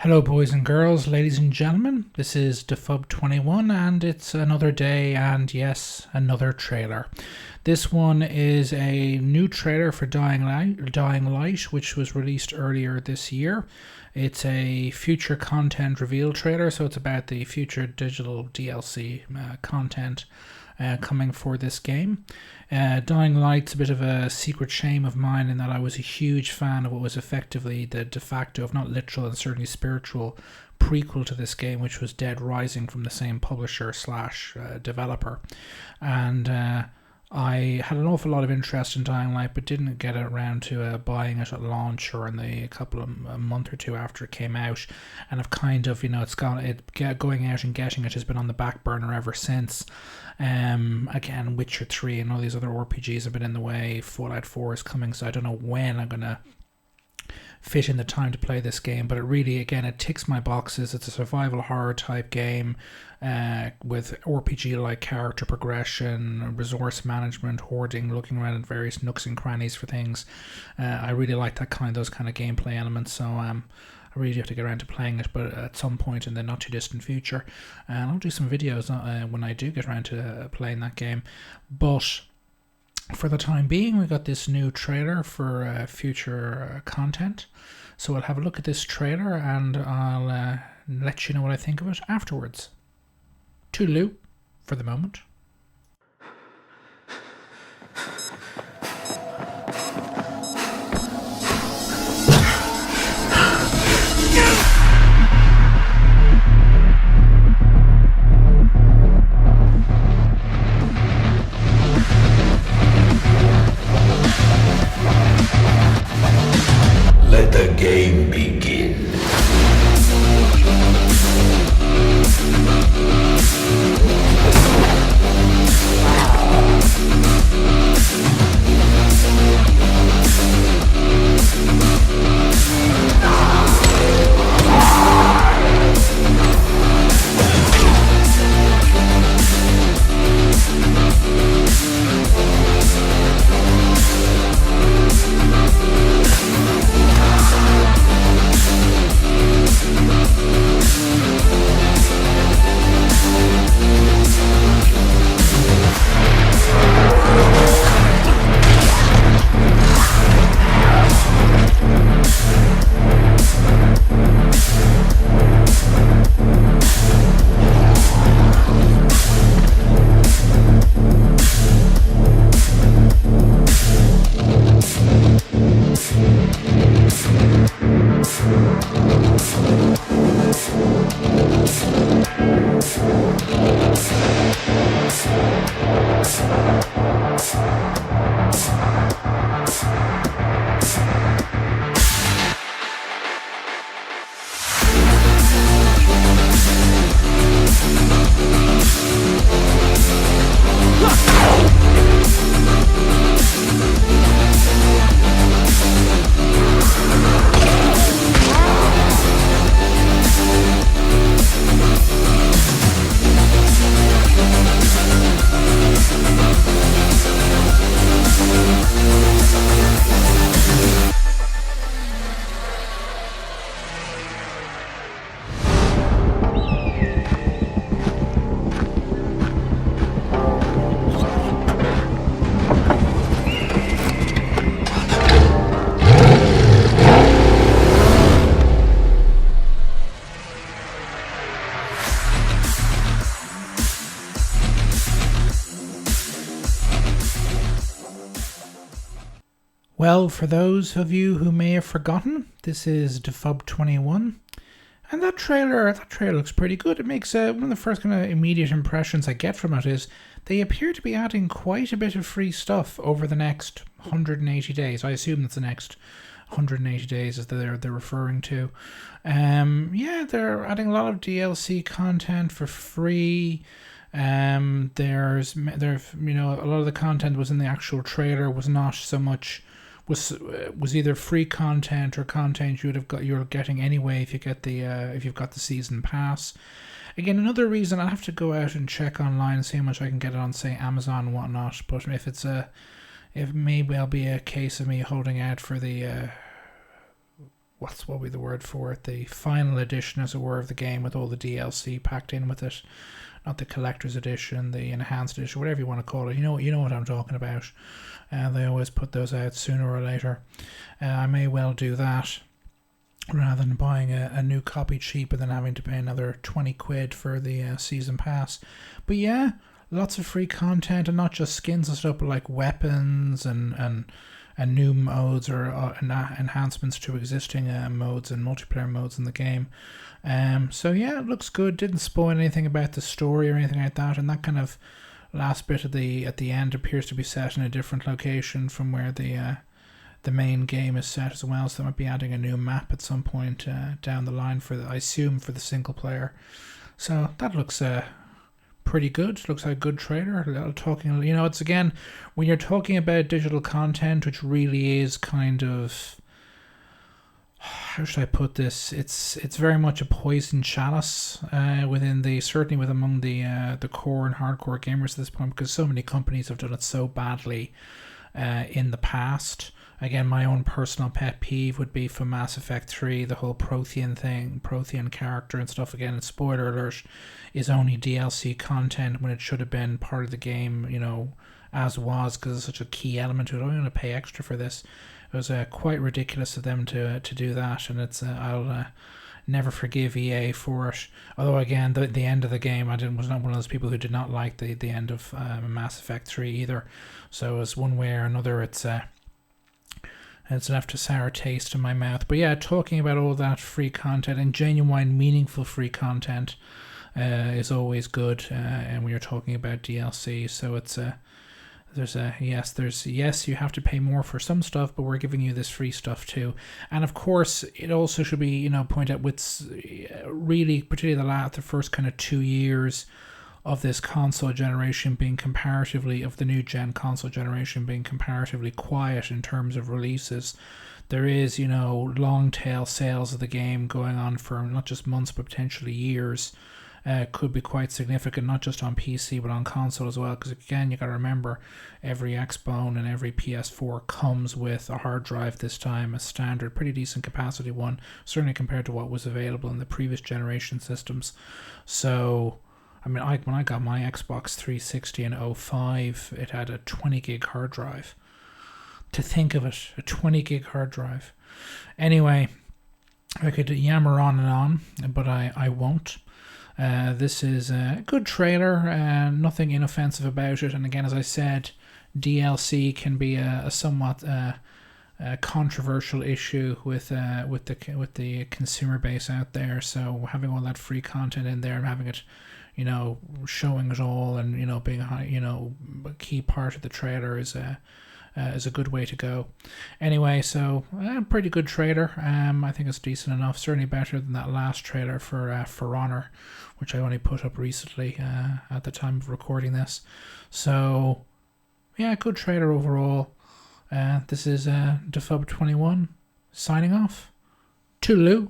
Hello, boys and girls, ladies and gentlemen. This is Defub21, and it's another day, and yes, another trailer. This one is a new trailer for Dying Light, which was released earlier this year. It's a future content reveal trailer, so it's about the future digital DLC content coming for this game. Dying Light's a bit of a secret shame of mine in that I was a huge fan of what was effectively the de facto, if not literal and certainly spiritual, prequel to this game, which was Dead Rising from the same publisher slash developer. And I had an awful lot of interest in Dying Light, but didn't get around to buying it at launch or in a month or two after it came out. And I've kind of, going out and getting it has been on the back burner ever since. Again, Witcher 3 and all these other RPGs have been in the way. Fallout 4 is coming, so I don't know when I'm going to fit in the time to play this game, but it ticks my boxes. It's a survival horror type game with RPG like character progression, resource management, hoarding, looking around at various nooks and crannies for things. I really like those kind of gameplay elements, so I really have to get around to playing it, but at some point in the not too distant future. And I'll do some videos when I do get around to playing that game. But for the time being, we got this new trailer for future content. So I'll have a look at this trailer and I'll let you know what I think of it afterwards. Toodaloo for the moment. Let the game begin. Well, for those of you who may have forgotten, this is Defub21, and that trailer looks pretty good. It makes one of the first kind of immediate impressions I get from it is they appear to be adding quite a bit of free stuff over the next 180 days. I assume that's the next 180 days as they're referring to. They're adding a lot of DLC content for free. There's a lot of the content was in the actual trailer, was not so much was either free content or content you're getting anyway if you've got the season pass. Again, another reason I'll have to go out and check online and see how much I can get it on, say, Amazon and whatnot. But if maybe I'll be a case of me holding out for the what will be the word for it? The final edition, as it were, of the game with all the DLC packed in with it. Not the collector's edition, the enhanced edition, whatever you want to call it. You know what I'm talking about. They always put those out sooner or later. I may well do that rather than buying a new copy cheap and then having to pay another 20 quid for the season pass. But yeah, lots of free content, and not just skins and stuff, but like weapons and new modes or enhancements to existing modes and multiplayer modes in the game. So yeah, it looks good. Didn't spoil anything about the story or anything like that, and that kind of last bit at the end appears to be set in a different location from where the main game is set as well. So they might be adding a new map at some point down the line I assume for the single player. So that looks pretty good. Looks like a good trailer. Talking, it's again, when you're talking about digital content, which really is kind of, how should I put this? It's very much a poison chalice certainly among the core and hardcore gamers at this point, because so many companies have done it so badly in the past. Again, my own personal pet peeve would be for Mass Effect 3, the whole Prothean character and stuff. Again, spoiler alert, is only DLC content when it should have been part of the game, as was, because it's such a key element to it. I'm going to pay extra for this. It was quite ridiculous of them to do that, and I'll never forgive EA for it. Although again, the end of the game, was not one of those people who did not like the end of Mass Effect 3 either. So as one way or another, it's left a sour taste in my mouth. But yeah, talking about all that free content and genuine, meaningful free content is always good. And when you're talking about DLC, so it's yes, you have to pay more for some stuff, but we're giving you this free stuff too. And of course, it also should be pointed out with really, particularly the first kind of 2 years of this console generation being of the new gen console generation being comparatively quiet in terms of releases. There is, long tail sales of the game going on for not just months but potentially years. Could be quite significant, not just on PC but on console as well, because again, you got to remember, every Xbone and every PS4 comes with a hard drive this time, a standard, pretty decent capacity one, certainly compared to what was available in the previous generation systems. So when I got my Xbox 360 in 2005, it had a 20 gig hard drive. To think of it, a 20 gig hard drive. Anyway, I could yammer on and on, but I won't. This is a good trailer, nothing inoffensive about it. And again, as I said, DLC can be a somewhat controversial issue with the consumer base out there. So having all that free content in there and having it, showing it all and being a key part of the trailer is a good way to go. Anyway, so pretty good trailer. I think it's decent enough. Certainly better than that last trailer For Honor, which I only put up recently at the time of recording this. So yeah, good trailer overall. This is Defub21 signing off. Toodaloo.